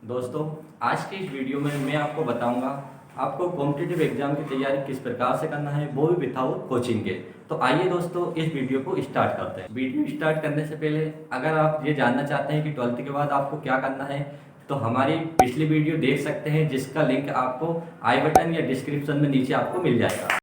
दोस्तों, आज की इस वीडियो में मैं आपको बताऊंगा आपको कॉम्पिटिटिव एग्जाम की तैयारी किस प्रकार से करना है, वो भी विदाउट कोचिंग के। तो आइए दोस्तों, इस वीडियो को स्टार्ट करते हैं। वीडियो स्टार्ट करने से पहले अगर आप ये जानना चाहते हैं कि 12th के बाद आपको क्या करना है, तो हमारी पिछली वीडियो देख सकते हैं, जिसका लिंक आपको आई बटन या डिस्क्रिप्शन में नीचे आपको मिल जाएगा।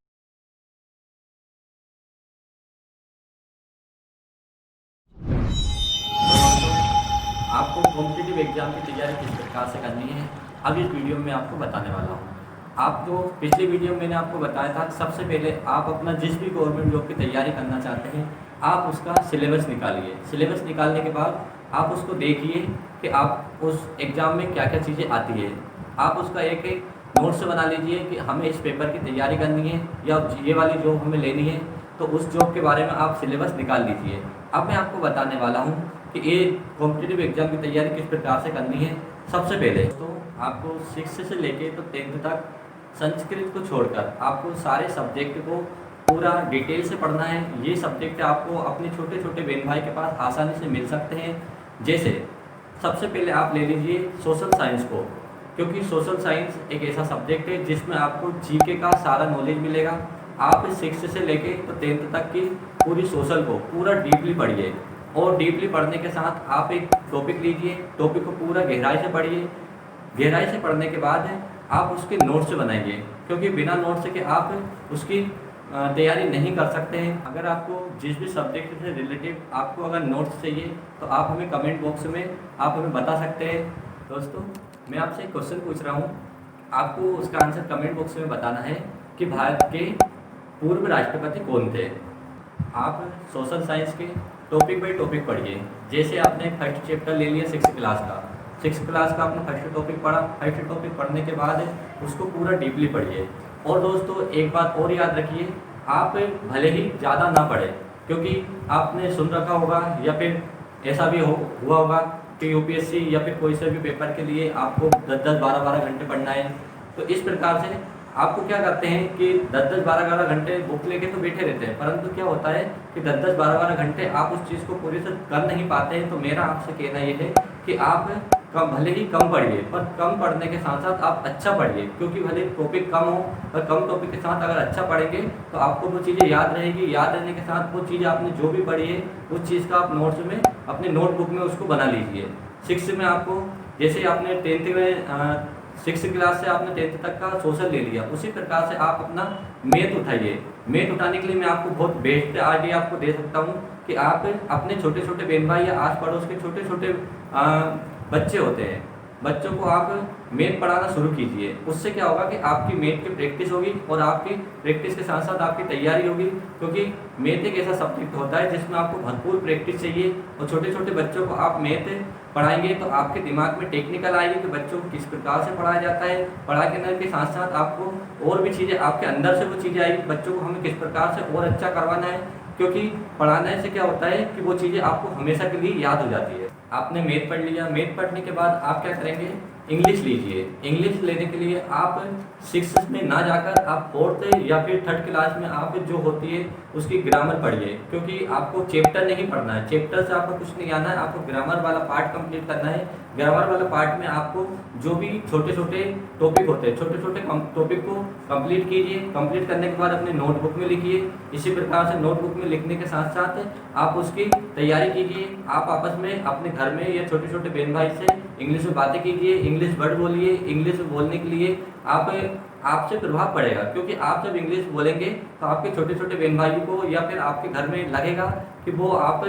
आपको कॉम्पिटिटिव एग्जाम की तैयारी किस प्रकार से करनी है, अब इस वीडियो में आपको बताने वाला हूँ। आपको पिछली वीडियो में मैंने आपको बताया था, सबसे पहले आप अपना जिस भी गवर्नमेंट जॉब की तैयारी करना चाहते हैं, आप उसका सिलेबस निकालिए। सिलेबस निकालने के बाद आप उसको देखिए कि आप उस एग्ज़ाम में क्या क्या चीज़ें आती है। आप उसका एक एक नोट्स बना लीजिए कि हमें इस पेपर की तैयारी करनी है या ये वाली जॉब हमें लेनी है, तो उस जॉब के बारे में आप सिलेबस निकाल लीजिए। अब मैं आपको बताने वाला हूँ कि ये कॉम्पिटिटिव एग्जाम की तैयारी किस प्रकार से करनी है। सबसे पहले तो आपको 6 से लेके तो 10th तक संस्कृत को छोड़कर आपको सारे सब्जेक्ट को पूरा डिटेल से पढ़ना है। ये सब्जेक्ट आपको अपने छोटे छोटे बहन भाई के पास आसानी से मिल सकते हैं। जैसे सबसे पहले आप ले लीजिए सोशल साइंस को, क्योंकि सोशल साइंस एक ऐसा सब्जेक्ट है जिसमें आपको जीके का सारा नॉलेज मिलेगा। आप 6 से लेके तो 10th तक की पूरी सोशल को पूरा डीपली पढ़िए, और डीपली पढ़ने के साथ आप एक टॉपिक लीजिए, टॉपिक को पूरा गहराई से पढ़िए। गहराई से पढ़ने के बाद आप उसके नोट्स बनाइए, क्योंकि बिना नोट्स के आप उसकी तैयारी नहीं कर सकते हैं। अगर आपको जिस भी सब्जेक्ट से रिलेटिव आपको अगर नोट्स चाहिए, तो आप हमें कमेंट बॉक्स में आप हमें बता सकते हैं। दोस्तों, मैं आपसे एक क्वेश्चन पूछ रहा हूँ, आपको उसका आंसर कमेंट बॉक्स में बताना है कि भारत के पूर्व राष्ट्रपति कौन थे। आप सोशल साइंस के टॉपिक बाई टॉपिक पढ़िए। जैसे आपने फर्स्ट चैप्टर ले लिया 6th क्लास का, 6th क्लास का आपने फर्स्ट टॉपिक पढ़ा। फर्स्ट टॉपिक पढ़ने के बाद उसको पूरा डीपली पढ़िए। और दोस्तों, एक बात और याद रखिए, आप भले ही ज़्यादा ना पढ़ें, क्योंकि आपने सुन रखा होगा या फिर ऐसा भी हुआ होगा कि यूपीएससी या फिर कोई से भी पेपर के लिए आपको 10-10, 12-12 घंटे पढ़ना है। तो इस प्रकार से आपको क्या करते हैं कि 10-10, 12-12 घंटे बुक लेके तो बैठे रहते हैं, परंतु क्या होता है कि 10-10, 12-12 घंटे आप उस चीज़ को पूरी से कर नहीं पाते हैं। तो मेरा आपसे कहना ये है कि आप भले ही कम पढ़िए, पर कम पढ़ने के साथ साथ आप अच्छा पढ़िए, क्योंकि भले टॉपिक कम हो, पर कम टॉपिक के साथ अगर अच्छा पढ़ेंगे तो आपको वो चीज़ें याद रहेगी। याद रहने के साथ वो चीज़ आपने जो भी पढ़ी है, उस चीज़ का आप नोट्स में अपने नोटबुक में उसको बना लीजिए। 6 में आपको, जैसे आपने 10th में 6th क्लास से आपने 10th तक का सोशल ले लिया, उसी प्रकार से आप अपना मैथ उठाइए। मैथ उठाने के लिए मैं आपको बहुत बेस्ट आइडिया आपको दे सकता हूँ कि आप अपने छोटे छोटे बहन भाई या आस पड़ोस के छोटे छोटे बच्चे होते हैं, बच्चों को आप मैथ पढ़ाना शुरू कीजिए। उससे क्या होगा कि आपकी मैथ की प्रैक्टिस होगी, और आपकी प्रैक्टिस के साथ साथ आपकी तैयारी होगी, क्योंकि मैथ एक ऐसा सब्जेक्ट होता है जिसमें आपको भरपूर प्रैक्टिस चाहिए। और छोटे छोटे बच्चों को आप मैथ पढ़ाएंगे तो आपके दिमाग में टेक्निकल आएगी कि बच्चों को किस प्रकार से पढ़ाया जाता है। पढ़ाने के साथ साथ आपको और भी चीज़ें आपके अंदर से वो चीज़ें आएगी, बच्चों को हमें किस प्रकार से और अच्छा करवाना है, क्योंकि पढ़ाने से क्या होता है कि वो चीज़ें आपको हमेशा के लिए याद हो जाती है। आपने मैथ पढ़ लिया, मैथ पढ़ने के बाद आप क्या करेंगे, इंग्लिश लीजिए। इंग्लिश लेने के लिए आप 6 में ना जाकर आप 4th या फिर 3rd क्लास में आप जो होती है उसकी ग्रामर पढ़िए, क्योंकि आपको चैप्टर नहीं पढ़ना है, चैप्टर से आपको कुछ नहीं आना है, आपको ग्रामर वाला पार्ट कंप्लीट करना है। ग्रामर वाला पार्ट में आपको जो भी छोटे छोटे टॉपिक होते हैं, छोटे छोटे टॉपिक को कंप्लीट कीजिए। कंप्लीट करने के बाद अपने नोटबुक में लिखिए। इसी प्रकार से नोटबुक में लिखने के साथ साथ आप उसकी तैयारी कीजिए। आप आपस में अपने घर में या छोटे छोटे बहन भाई से इंग्लिश में बातें कीजिए, इंग्लिश वर्ड बोलिए। इंग्लिश बोलने के लिए आपसे प्रभाव पड़ेगा, क्योंकि आप जब इंग्लिश बोलेंगे तो आपके छोटे छोटे बहन भाइयों को या फिर आपके घर में लगेगा कि वो आप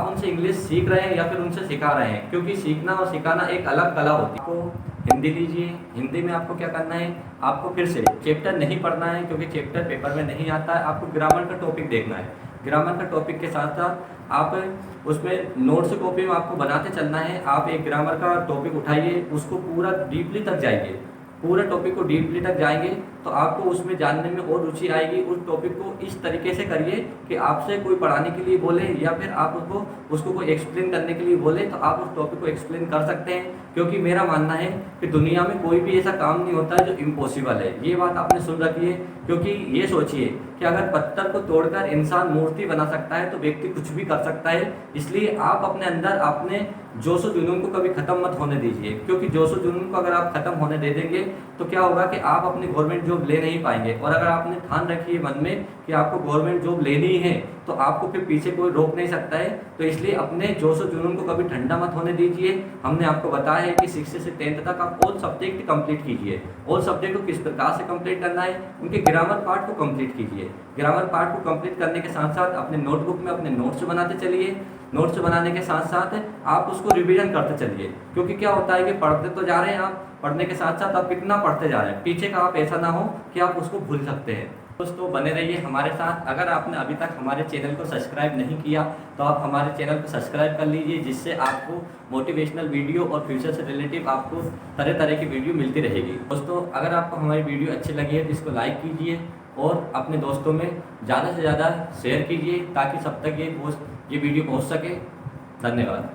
उनसे इंग्लिश सीख रहे हैं या फिर उनसे सिखा रहे हैं, क्योंकि सीखना और सिखाना एक अलग कला होती है। आपको हिंदी लीजिए। हिंदी में आपको क्या करना है, आपको फिर से चैप्टर नहीं पढ़ना है, क्योंकि चैप्टर पेपर में नहीं आता है। आपको ग्रामर का टॉपिक देखना है। ग्रामर का टॉपिक के साथ साथ आप उसमें नोट्स कॉपी में आपको बनाते चलना है। आप एक ग्रामर का टॉपिक उठाइए, उसको पूरा डीपली तक जाइए। पूरे टॉपिक को डीपली तक जाएंगे तो आपको उसमें जानने में और रुचि आएगी। उस टॉपिक को इस तरीके से करिए कि आपसे कोई पढ़ाने के लिए बोले या फिर आप उसको कोई एक्सप्लेन करने के लिए बोले, तो आप उस टॉपिक को एक्सप्लेन कर सकते हैं। क्योंकि मेरा मानना है कि दुनिया में कोई भी ऐसा काम नहीं होता है जो इम्पॉसिबल है। ये बात आपने सुन रखी है, क्योंकि ये सोचिए कि अगर पत्थर को तोड़कर इंसान मूर्ति बना सकता है, तो व्यक्ति कुछ भी कर सकता है। इसलिए आप अपने अंदर अपने जोशो जुनून को कभी ख़त्म मत होने दीजिए, क्योंकि जोशो जुनून को अगर आप ख़त्म होने दे देंगे तो क्या होगा कि आप अपनी गवर्नमेंट जॉब ले नहीं पाएंगे। और अगर आपने ठान रखी है मन में कि आपको गवर्नमेंट जॉब लेनी है तो आपको फिर पीछे कोई रोक नहीं सकता है। तो इसलिए अपने जोशो जुनून को कभी ठंडा मत होने दीजिए। हमने आपको बताया है कि 6 से 10th तक आप ऑल सब्जेक्ट कंप्लीट कीजिए। ऑल सब्जेक्ट को किस प्रकार से कंप्लीट करना है, उनके ग्रामर पार्ट को कंप्लीट कीजिए। ग्रामर पार्ट को कंप्लीट करने के साथ साथ अपने नोटबुक में अपने नोट्स बनाते चलिए। नोट्स बनाने के साथ साथ आप उसको रिवीजन करते चलिए, क्योंकि क्या होता है कि पढ़ते तो जा रहे हैं आप, पढ़ने के साथ साथ आप कितना पढ़ते जा रहे हैं, पीछे का आप ऐसा ना हो कि आप उसको भूल सकते हैं। दोस्तों बने रहिए हमारे साथ। अगर आपने अभी तक हमारे चैनल को सब्सक्राइब नहीं किया तो आप हमारे चैनल को सब्सक्राइब कर लीजिए, जिससे आपको मोटिवेशनल वीडियो और फ्यूचर से रिलेटिव आपको तरह तरह की वीडियो मिलती रहेगी। दोस्तों अगर आपको हमारी वीडियो अच्छी लगी है तो इसको लाइक कीजिए और अपने दोस्तों में ज़्यादा से ज़्यादा शेयर कीजिए, ताकि सब तक ये वीडियो पहुँच सके। धन्यवाद।